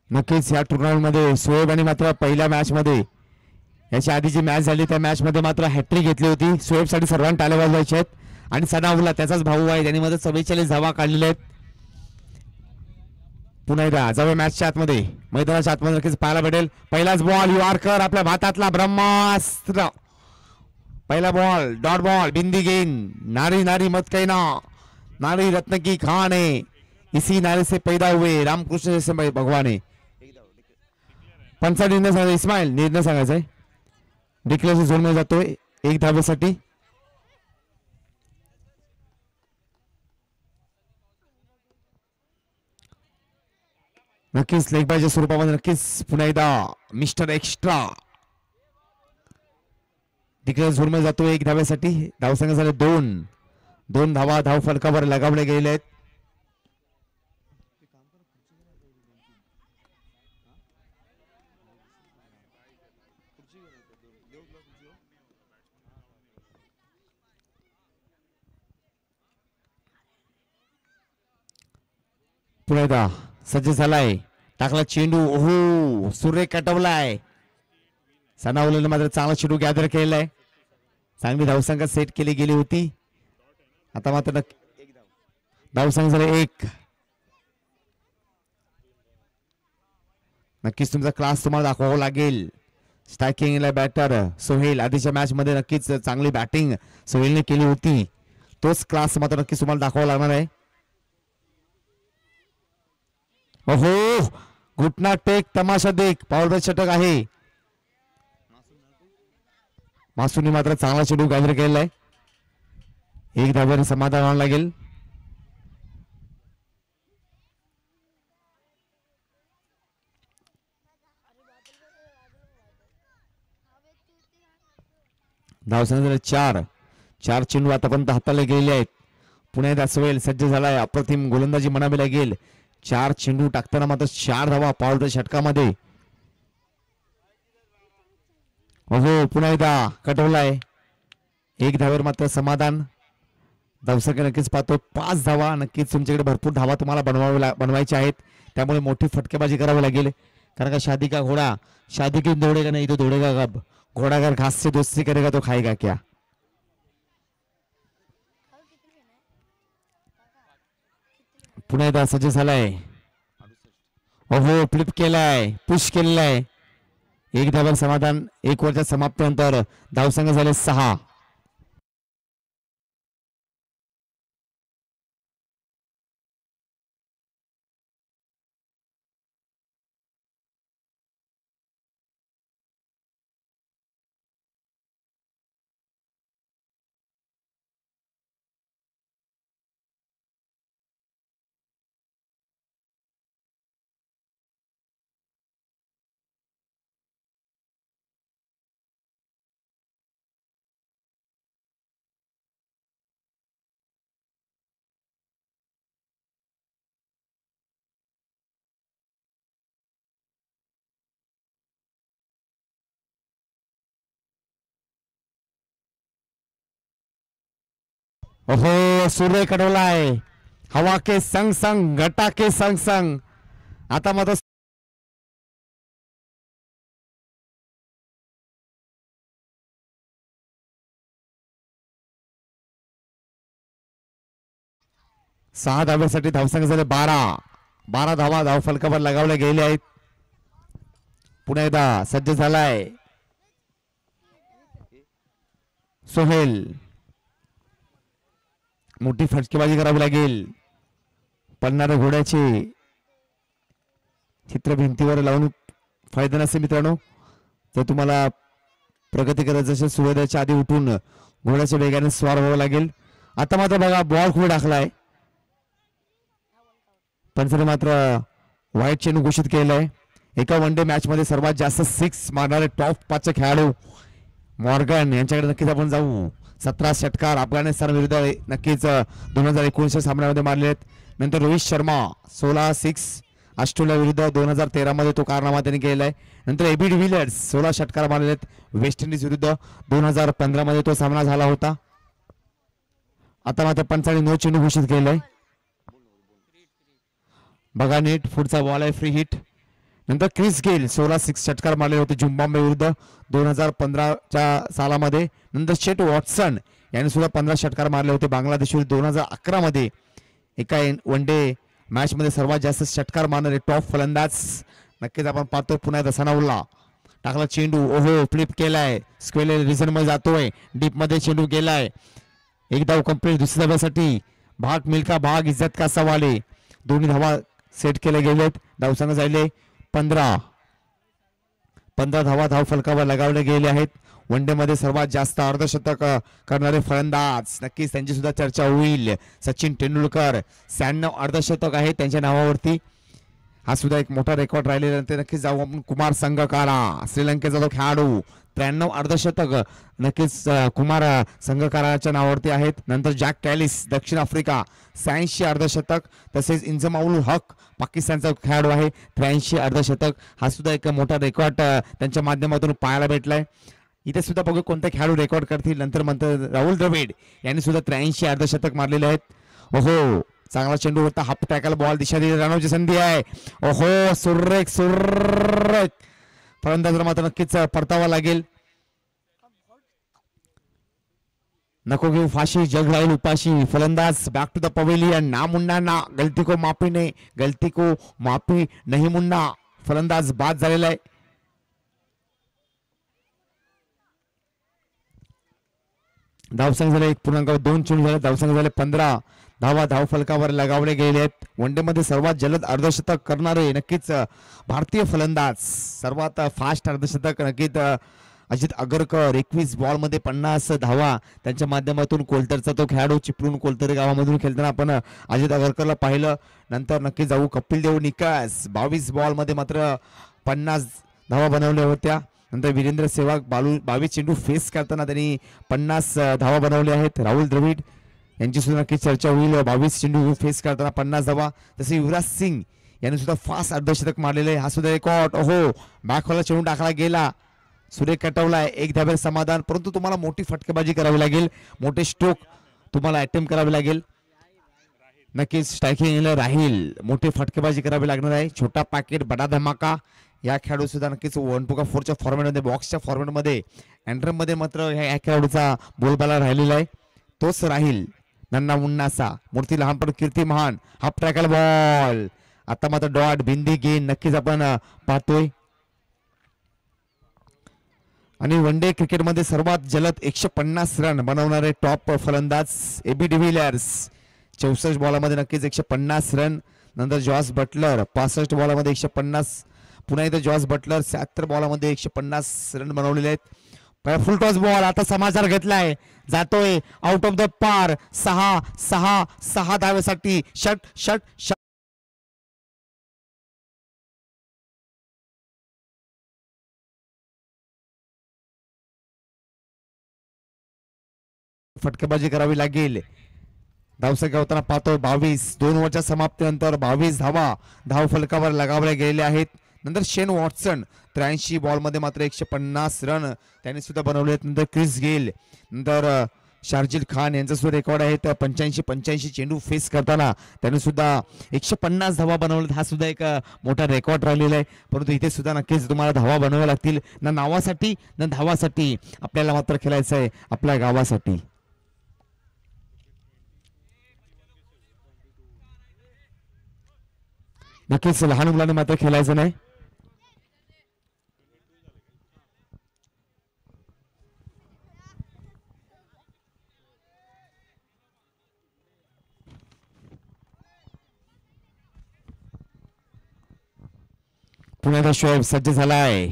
नक्कीच या टुर्नामेंट मध्ये शोएब आणि मात्र पहिल्या मॅच मध्ये याची आधी जी मॅच झाली त्या मॅच मध्ये मात्र हॅट्रिक घेतली होती. शोएब साठी सर्वांना टाळ्या वाजवायच्या आहेत आणि सनाउल्ला त्याचाच भाऊ आहे त्यांनी मध्ये 44 धावा काढलेल्या आहेत. पुन्हा एकदा जाऊया मॅचच्या आतमध्ये मैदानाच्या आतमध्ये नक्कीच पाहायला भेटेल. पहिलाच बॉल युआरकर आपल्या भातातला ब्रह्मास्त्र. पहिला बॉल डॉट बॉल बिंदी गेंद नारी नारी मत कहना नारी रत्न की खान है इसी नारे से पैदा हुए रामकृष्ण जैसे भगवान है. पंचा निर्णय सांगायचा इस्माईल निर्णय सांगायचा आहे. डिक्लेअर झोन मध्ये जातोय 1 धावेसाठी. नक्कीच लेग बायच्या स्वरूपामध्ये नक्कीच पुन्हा एकदा मिस्टर एक्स्ट्रा डिक्लेअर झोन मध्ये जातोय 1 धावेसाठी. धावसंख्या झाले 2 धावा धाव फलकावर लगावले गेले आहेत. पुन्हा एकदा सज्ज झालाय टाकला चेंडू. ओहो सूर्य कटवलाय. सनाउल्लाने मात्र चांगला चेंडू गॅदर केलेला आहे. चांगली धावसंख्या सेट केली गेली होती. आता मात्र धावसंख्या झाले 1. नक्कीच तुमचा क्लास तुम्हाला दाखवावा लागेल. स्ट्रायकिंगला बॅटर सोहेल आधीच्या मॅच मध्ये नक्कीच चांगली बॅटिंग सोहेलने केली होती. तोच क्लास मात्र नक्कीच तुम्हाला दाखवावा लागणार आहे. ओहो घुटना टेक तमाशा देख पॉवर षटक आहे. मासूनी मात्र चांगला चेंडू गॅदर केलेला आहे. 1 धाव्याने समाधान व्हावं लागेल. धावसंख्या 4 चेंडू आतापर्यंत हाताला गेलेले आहेत. पुणे दासवेल सज्ज झालाय. अप्रतिम गोलंदाजी म्हणावी लागेल. 4 चेंडू टाकताना मात्र 4 धावा पॉवर षटकामध्ये. हो पुन्हा एकदा कटवलाय. 1 धावेवर मात्र समाधान. धावसंख्या नक्कीच पाहतो 5 धावा. नक्कीच तुमच्याकडे भरपूर धावा तुम्हाला बनवायच्या आहेत. त्यामुळे मोठी फटकेबाजी करावी लागेल. कारण का शादी का घोडा शादी की दौड़ेगा नहीं तो दौड़ेगा कब. घोड़ा अगर घास से दोस्ती करेगा तो खाएगा क्या. पुन्हा एकदा सज्ज झालाय. ओहो फ्लिप केलाय पुश केलेलाय. 1 धाव्यावर समाधान. 1 ओव्हरच्या समाप्तीनंतर धावसंख्या झाले 6. ओहो सूर्य कडवलाय. हवा के संग संग घटा के संग संग. आता मात्र सहा धाव्यासाठी धावसंख्या झाले 12 धावा धाव फलकावर लगावल्या गेले आहेत. पुन्हा एकदा सज्ज झालाय सोहेल. मोठी फटकेबाजी करावी लागेल. पळणाऱ्या घोड्याचे चित्र भिंतीवर लावून फायदा नसेल मित्रांनो. जर तुम्हाला प्रगती करायची असेल सूर्योदयाच्या आधी उठून घोड्याच्या वेगाने स्वार व्हावं लागेल. आता मात्र बघा बॉल खूप टाकलाय. पंचाने मात्र वाईट चेंडू घोषित केलाय. एका वन डे मॅच मध्ये सर्वात जास्त 6 मारणारे टॉप 5 खेळाडू मॉर्गन यांच्याकडे नक्कीच आपण जाऊ. 17 षटकार अफगाणिस्तान विरुद्ध नक्कीच 2019 सामन्यामध्ये मारले आहेत. नंतर रोहित शर्मा 16 6 ऑस्ट्रेलिया विरुद्ध 2013 मध्ये तो कारनामा त्यांनी केलेला आहे. नंतर एबी डिव्हिलियर्स 16 षटकार मारले आहेत वेस्ट इंडिज विरुद्ध 2015 मध्ये तो सामना झाला होता. आता मात्र पंचाने नो चेंडू घोषित केलाय. बघा नीट पुढचा बॉल आहे फ्री हिट. नंतर क्रिस गेल 16 षटकार मारले होते झिम्बाब्वे विरुद्ध 2015च्या सालामध्ये. नंतर शेट वॉटसन यांनी सुद्धा 15 षटकार मारले होते बांगलादेश विरुद्ध 2011 मध्ये. एका वन डे मॅच मध्ये सर्वात जास्त षटकार मारणारे टॉप फलंदाज नक्कीच आपण पाहतोय. पुन्हा एकदा सनाउल्ला टाकला चेंडू, ओहो फ्लिप केलाय, स्क्वेअर रिझन मध्ये जातोय, डीप मध्ये चेंडू गेलाय, एक धाव कंप्लीट. दुसऱ्या धाव्यासाठी भाग मिल्का भाग इज्जत का सवाले, दोन्ही धावा सेट केले गेलेत. धावसंख्या झाले 15 धावा धाव फलकावर लगावले गेले आहेत. वन डे मध्ये सर्वात जास्त अर्धशतक करणारे फलंदाज नक्कीच त्यांची सुद्धा चर्चा होईल. सचिन तेंडुलकर 96 अर्धशतक आहे त्यांच्या नावावरती. हा सुद्धा एक मोठा रेकॉर्ड राहिलेला ते नक्कीच जाऊ आपण. कुमार संगकारा श्रीलंकेचा तो खेळाडू 93 अर्धशतक नक्कीच कुमार संगकाराच्या नावावरती आहेत. नंतर जॅक कॅलिस दक्षिण आफ्रिका 86 अर्धशतक. तसेच इंजमाउल हक पाकिस्तानचा खेळाडू आहे 83 अर्धशतक. हा सुद्धा एक मोठा रेकॉर्ड त्यांच्या माध्यमातून पाहायला भेटलाय. इथे सुद्धा बघू कोणते खेळाडू रेकॉर्ड करतील. नंतर म्हणतात राहुल द्रविड यांनी सुद्धा 83 अर्धशतक मारलेले आहेत. ओहो चांगला चेंडू होता, हाफ टॅकल बॉल दिशा दिली, रनआउटची संधी आहे. ओहो सुरेख फलंदाजाला मात्र नक्कीच परतावा लागेल. नको घेऊ फाशी जग राहील उपाशी. फलंदाज बॅक टू द पवेलियन. ना मुन्ना ना, गलती को माफी नाही, गलती को माफी नाही मुन्ना. फलंदाज बाद झालेला आहे. धावसंख्या झाले 1.2 चेंडू झाले. धावसंख्या झाले 15 धावा धाव फलकावर लगावले गेले आहेत. वन डे मध्ये सर्वात जलद अर्धशतक करणारे नक्कीच भारतीय फलंदाज. सर्वात फास्ट अर्धशतक नक्कीच अजित अगरकर 21 बॉल मध्ये 50 धावा त्यांच्या माध्यमातून. कोलतरचा तो खेळाडू चिपळूण कोलतरी गावामधून खेळताना आपण अजित अगरकरला पाहिलं. नंतर नक्की जाऊ कपिल देव निकास 22 बॉल मध्ये मात्र 50 धावा बनवल्या होत्या. नंतर वीरेंद्र सेहवाग 22 चेंडू फेस करताना त्यांनी 50 धावा बनवल्या आहेत. राहुल द्रविड यांची सुद्धा नक्की चर्चा होईल 22 चेंडू फेस करताना 50 धावा. तसे युवराज सिंग यांनी सुद्धा फास्ट अर्धशतक मारलेले आहे. हा सुद्धा रेकॉर्ड. ओहो बॅकला चेंडू टाकला गेला, सुरेख कटवलाय, एक धाब्यात समाधान. परंतु तुम्हाला मोठी फटकेबाजी करावी लागेल, मोठे स्ट्रोक तुम्हाला अटेम्प्ट करावे लागेल. नक्कीच स्ट्रायकिंग राहील, मोठी फटकेबाजी करावी लागणार आहे. छोटा पॅकेट बडा धमाका या खेळाडू सुद्धा नक्कीच 1-4च्या फॉर्मॅटमध्ये बॉक्सच्या फॉर्मॅटमध्ये अँड्रम मध्ये मात्र या खेळाडूचा बोलबाला राहिलेला आहे. तोच राहील नन्ना मुन्नासा. मूर्ती लहानपण कीर्ती महान. हाफ ट्रॅकल बॉल आता मात्र डॉट बिंदी गेन नक्कीच आपण पाहतोय. आणि वन डे क्रिकेटमध्ये सर्वात जलद 150 रन बनवणारे टॉप फलंदाज एबी डिव्हिलियर्स 64 बॉलामध्ये नक्कीच 150 रन. नंतर जॉस बटलर 65 बॉलामध्ये 150. पुन्हा एकदा जॉस बटलर 76 बॉलामध्ये 150 रन बनवलेले आहेत. फुल टॉस बॉल आता समाचार घेतलाय, जातोय आउट ऑफ द पार. 6 धावेसाठी षट षट षट फटकेबाजी करावी लागेल. धावसंख्या होताना पाहतोय 22. 2 ओव्हरच्या समाप्तीनंतर 22 धावा धाव फलकावर लगावल्या गेलेल्या आहेत. नंतर शेन वॉटसन 83 बॉलमध्ये मात्र 150 रन त्यांनी सुद्धा बनवले आहेत. नंतर क्रिस गेल, नंतर शार्जिल खान यांचा सुद्धा रेकॉर्ड आहे 85 चेंडू फेस करताना त्यांनी सुद्धा 150 धावा बनवल्यात. हा सुद्धा एक मोठा रेकॉर्ड राहिलेला आहे. परंतु इथे सुद्धा नक्कीच तुम्हाला धावा बनवाव्या लागतील, ना नावासाठी ना धावासाठी. आपल्याला मात्र खेळायचं आहे आपल्या गावासाठी. नक्कीच लहान मुलांना मात्र खेळायचं नाही. पुण्याचा शोएब सज्ज झालाय.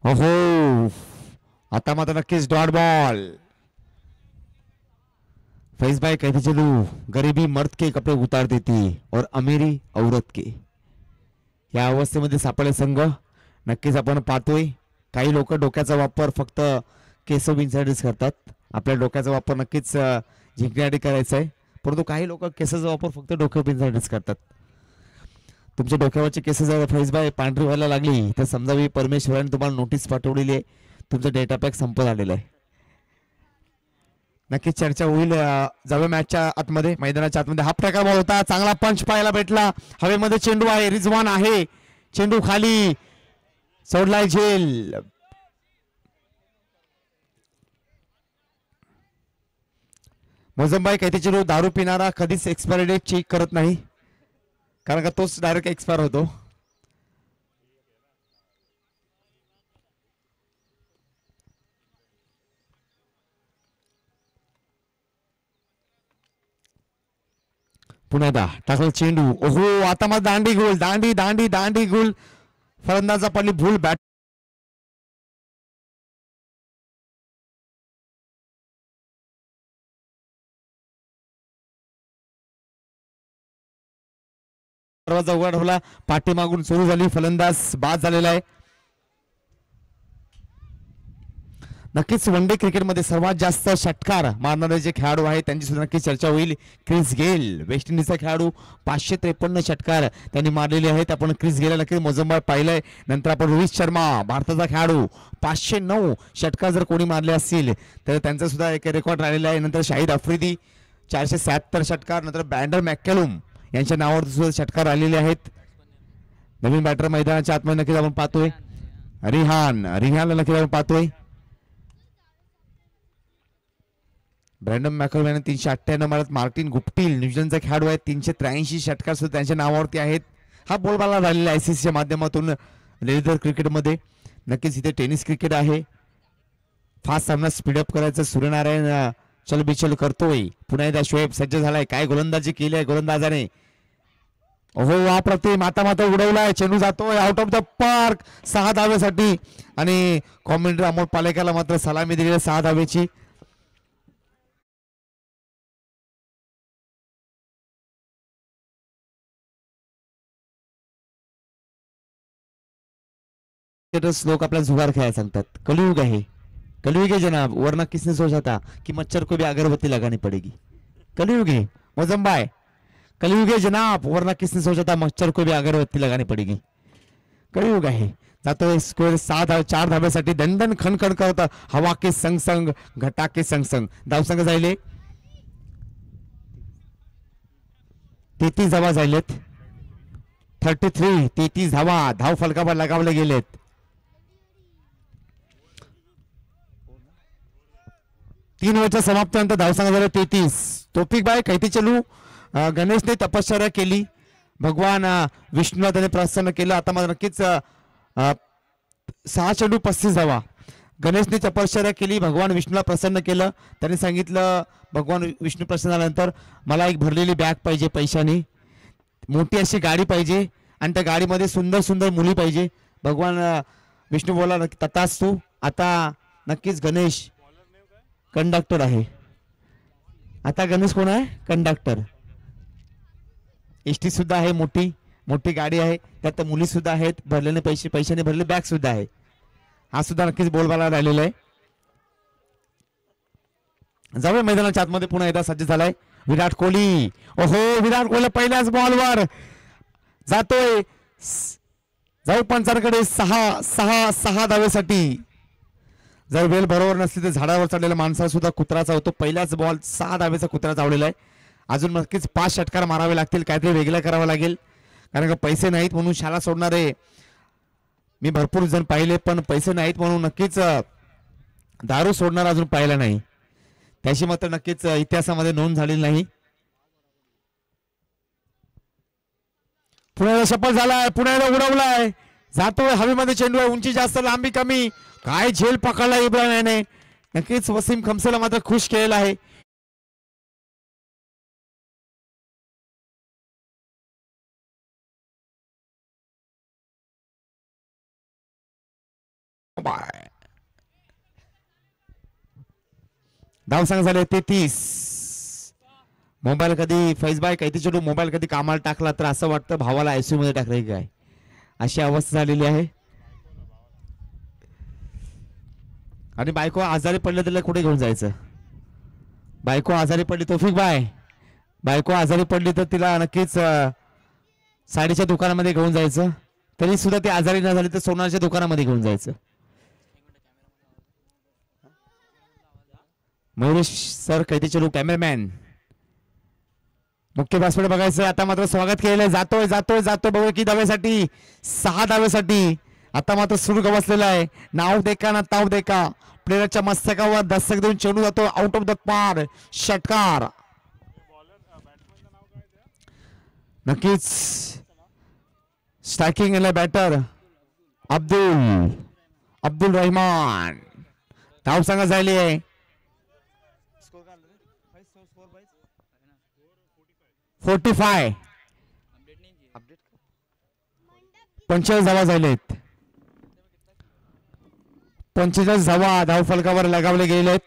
ओहो आता मात्र नक्कीच डॉट बॉल. फैज भाई कहते चलू गरीबी मर्द के कपडे उतार देती और अमीरी औरत के. या अवस्थेमध्ये सापडले संघ नक्कीच आपण पाहतोय. काही लोक डोक्याचा वापर फक्त केस विंचण्यासाठी करतात. आपल्या डोक्याचा वापर नक्कीच जिंकण्यासाठी करायचा आहे. परंतु काही लोक केसाचा वापर फक्त डोक्या विंचण्यासाठीच करतात. तुमच्या डोक्यावरचे केस जर फैज भाई पांढरी व्हायला लागली तर समजावी परमेश्वराने तुम्हाला नोटीस पाठवलेली आहे, तुमचा डेटा पॅक संपत आलेला आहे. नक्कीच चर्चा होईल जाऊया मॅचच्या आतमध्ये, मैदानाच्या आतमध्ये. हा प्रकार बॉल होता, चांगला पंच पाहायला भेटला. हवेमध्ये चेंडू आहे, रिजवान आहे, चेंडू खाली सोडलाय झेल. मोजमबाई काही चेंडू दारू पिणारा कधीच एक्सपायरी डेट चेक करत नाही, कारण का तोच डायरेक्ट एक्सपायर होतो. पुन्हा टाकला चेंडू. ओहो, आता मग दांडी गोल, दांडी दांडी दांडी गोल. फलंदाजा पडली भूल. बॅट दरवाजा उघडा ठेवला, पाठीमागून सुरू झाली, फलंदाज बाद झालेला आहे. नक्कीच वन डे क्रिकेटमध्ये सर्वात जास्त षटकार मारणारे जे खेळाडू आहेत त्यांची सुद्धा नक्कीच चर्चा होईल. क्रिस गेल, वेस्ट इंडिजचा खेळाडू, 553 षटकार त्यांनी मारलेले आहेत. आपण क्रिस गेलला नक्कीच मोजमबार पाहिलंय. नंतर आपण रोहित शर्मा, भारताचा खेळाडू, 509 षटकार जर कोणी मारले असतील तर त्यांचा सुद्धा एक रेकॉर्ड राहिलेला आहे. नंतर शाहिद आफ्रिदी 477 षटकार, नंतर ब्रँडन मॅकॅलम यांच्या नावावर सुद्धा षटकार आलेले आहेत. नवीन बॅटर मैदानाच्या आतमध्ये नक्कीच आपण पाहतोय. रिहानला नक्कीच आपण पाहतोय. ब्रँडन मॅकॅलम याने 398 मारत. मार्टिन गुप्टिल न्यूझीलंडचा खेळाडू आहे, 383 षटकार सुद्धा त्यांच्या नावावरती आहेत. हा बोलबाला झालेला ICCच्या माध्यमातून लेदर क्रिकेटमध्ये. नक्कीच इथे टेनिस क्रिकेट आहे. फास्ट सामना स्पीडअप करायचं सूर्यनारायण चलबिचल करतोय. पुन्हा एकदा शोएब सज्ज झालाय. काय गोलंदाजी केली आहे गोलंदाजाने. ओहो, हा प्रतिम माता माता उडवलाय, चेंडू जातोय आउट ऑफ द पार्क 6 धावेसाठी. आणि कॉमेंट्री अमोल पालेकरला मात्र सलामी दिली 6 धावेची. लोक आपल्याला जुगार खेळायला सांगतात. कलयुग आहे, कलयुग है जनाब, वरना किसने सोचा था कि मच्छर को भी अगरबत्ती लगानी पड़ेगी. कलयुग है मोजमबाई, कलयुग है जनाब, वरना किसने सोचा था मच्छर को भी अगरबत्ती लगानी पड़ेगी. कलयुग आहे. जातो स्कोअर 4 धाब्यासाठी. दणदण खणखण करत हवा के संग संग घटा के संग संग धावसंघ जायले. 33 धावा जायलेत. 33 धावा धाव फलकावर लगावले गेलेत. तीन ओव्हरच्या समाप्तीनंतर धावसंख्या झाले 33. तोफिक बाय कैती चलू. गणेशने तपश्चर्या केली, भगवान विष्णूला त्याने प्रसन्न केलं. आता मला नक्कीच 6 चेंडू 35 धावा. गणेशने तपश्चर्या केली, भगवान विष्णूला प्रसन्न केलं. त्याने सांगितलं भगवान विष्णू प्रसन्न झाल्यानंतर मला एक भरलेली बॅग पाहिजे पैशानी, मोठी अशी गाडी पाहिजे आणि त्या गाडीमध्ये सुंदर सुंदर मुली पाहिजे. भगवान विष्णू बोला तथास्तु. आता नक्कीच गणेश कंडक्टर आहे. आता गणेश कोण आहे? कंडक्टर. एसटी सुद्धा आहे, मोठी मोठी गाडी आहे, त्यात मुली सुद्धा आहेत, भरलेले पैशाने भरलेले बॅग सुद्धा आहे. हा सुद्धा नक्कीच बोलबाला राहिलेला आहे. जाऊया मैदानाच्या आतमध्ये. पुन्हा एकदा सज्ज झालाय विराट कोहली. ओहो, विराट कोहली पहिल्याच बॉलवर जातोय. जाऊ पंचांकडे 6 धावेसाठी. जर वेळ बरोबर नसली तर झाडावर चढलेल्या माणसाला सुद्धा कुत्रा चावतो. पहिल्याच बॉल 6 धावेचा कुत्रा चावलेला आहे. अजून नक्कीच 5 षटकार मारावे लागतील, काहीतरी वेगळं करावं लागेल, कारण का पैसे नाहीत म्हणून शाळा सोडणारे मी भरपूर जण पाहिले, पण पैसे नाहीत म्हणून नक्कीच दारू सोडणार अजून पाहिला नाही. त्याची मात्र नक्कीच इतिहासामध्ये नोंद झालेली नाही. पुण्याला सफल झालाय, पुण्याला उडवलाय, जातोय हवेमध्ये चेंडू आहे, उंची जास्त लांबी कमी. काय झेल पकडला इब्राहिम याने. नक्कीच वसीम खमसेला मात्र खुश केलेला आहे. धावसंख्या झाले 33. मोबाईल कधी फैजबाई कैती चेंडू मोबाईल कधी कामाला टाकला तर असं वाटतं भावाला ICU मध्ये टाकले काय, अशी अवस्था झालेली आहे. आणि बायको आजारी पडले त्याला कुठे घेऊन जायचं? बायको आजारी पडली तोफिक बाय, बायको आजारी पडली तर तिला नक्कीच साडीच्या दुकानामध्ये घेऊन जायचं. तरी सुद्धा ती आजारी न झाली तर सोनाच्या दुकानामध्ये घेऊन जायचं. मयुरेश सर कैदी चलू कॅमेरामॅन मुख्य व्यासपीठ बघायचंय. आता मात्र स्वागत केलेलं आहे. जातोय जातोय जातोय बघूया की धावेसाठी 6 धावेसाठी. आता मात्र सुरू गवसलेला आहे. नाव देखा ना ताव देखा. प्लेयरच्या मस्तकावर दस्तक देऊन चेंडू जातो आउट ऑफ द पार. षटकार. नक्कीच स्ट्रायकिंग एला बॅटर अब्दुल रहमान. धाव सांगा झाली आहे 45. 45 धावा झालेत. 45 धावा धाव फलकावर लगावले गेलेत.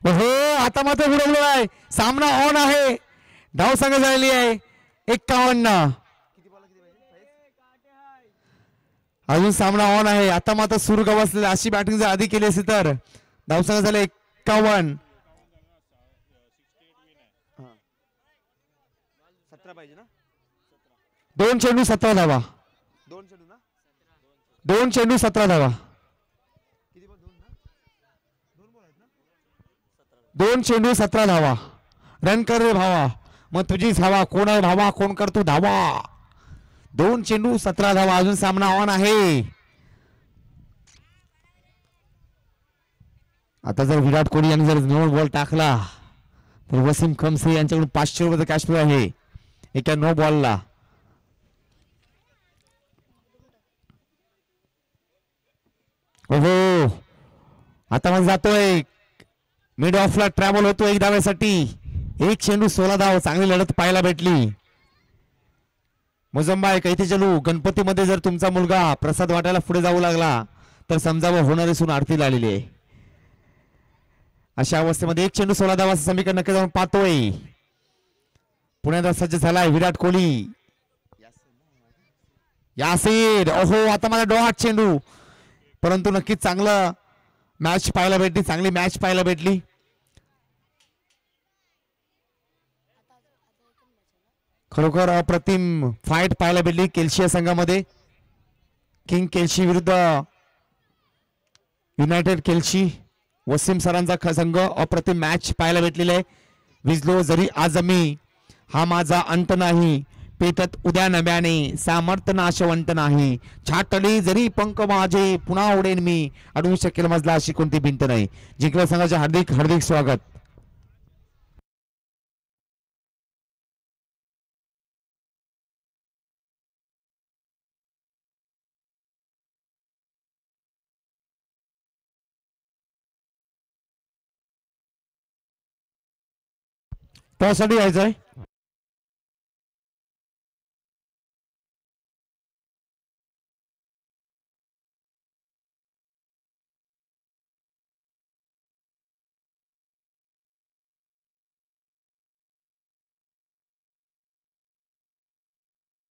हो आता मात्र उडवलं आहे. सामना ऑन आहे. धाव संख्या झालेली आहे 51. अजून सामना ऑन आहे. आता मात्र सुरू गवसलेला. अशी बॅटिंग जर आधी केली असती तर धाव संख्या झाले 51. 17 पाहिजे ना. 2 चेंडू 17 धावा. 2 चेंडू 17 धावा. 2 चेंडू 17 धावा. रन कर रे भावा. मग तुझीच हवा. कोण आहे भावा कोण करतो धावा. 2 चेंडू 17 धावा. अजून सामना ऑन आहे. आता जर विराट कोहली यांनी जर नो बॉल टाकला तर वसीम खमसे यांच्याकडून 500 रुपये कॅश प्राइज आहे एका नो बॉलला. हो आता मग जातोय मिड ऑफला ट्रॅव्हल होतो 1 धावेसाठी. 1 चेंडू 16 धाव. चांगली लढत पाहायला भेटली. मुजंबाई कैथे चलू. गणपतीमध्ये जर तुमचा मुलगा प्रसाद वाटायला पुढे जाऊ लागला तर समजावं होणारी सून आरती आलेली आहे. अशा अवस्थेमध्ये 1 चेंडू 16 धावाचं समीकरण नक्की जाऊन पाहतोय. पुण्यात सज्ज झालाय विराट कोहली. यासीर ओहो आता मला डॉट चेंडू. परंतु नक्कीच चांगलं मॅच पाहायला भेटली. चांगली मॅच पाहायला भेटली. खरोखर अप्रतिम फाईट पाहायला भेटली केल्शिया संघामध्ये. किंग केल्शी विरुद्ध युनायटेड केल्शी. वसीम सरांचा संघ. अप्रतिम मॅच पाहायला भेटलेला आहे. विजलो जरी आज मी हा माझा अंत नाही. पेटत उद्या नव्याने सामर्थ्य नाशवंत नाही. छाटली जरी पंख माझे पुन्हा उडेन मी. अडवू शकेल मजला अशी कोणती भिंत नाही. जिंकल्या संघाचे हार्दिक हार्दिक स्वागत. त्यासाठी यायचंय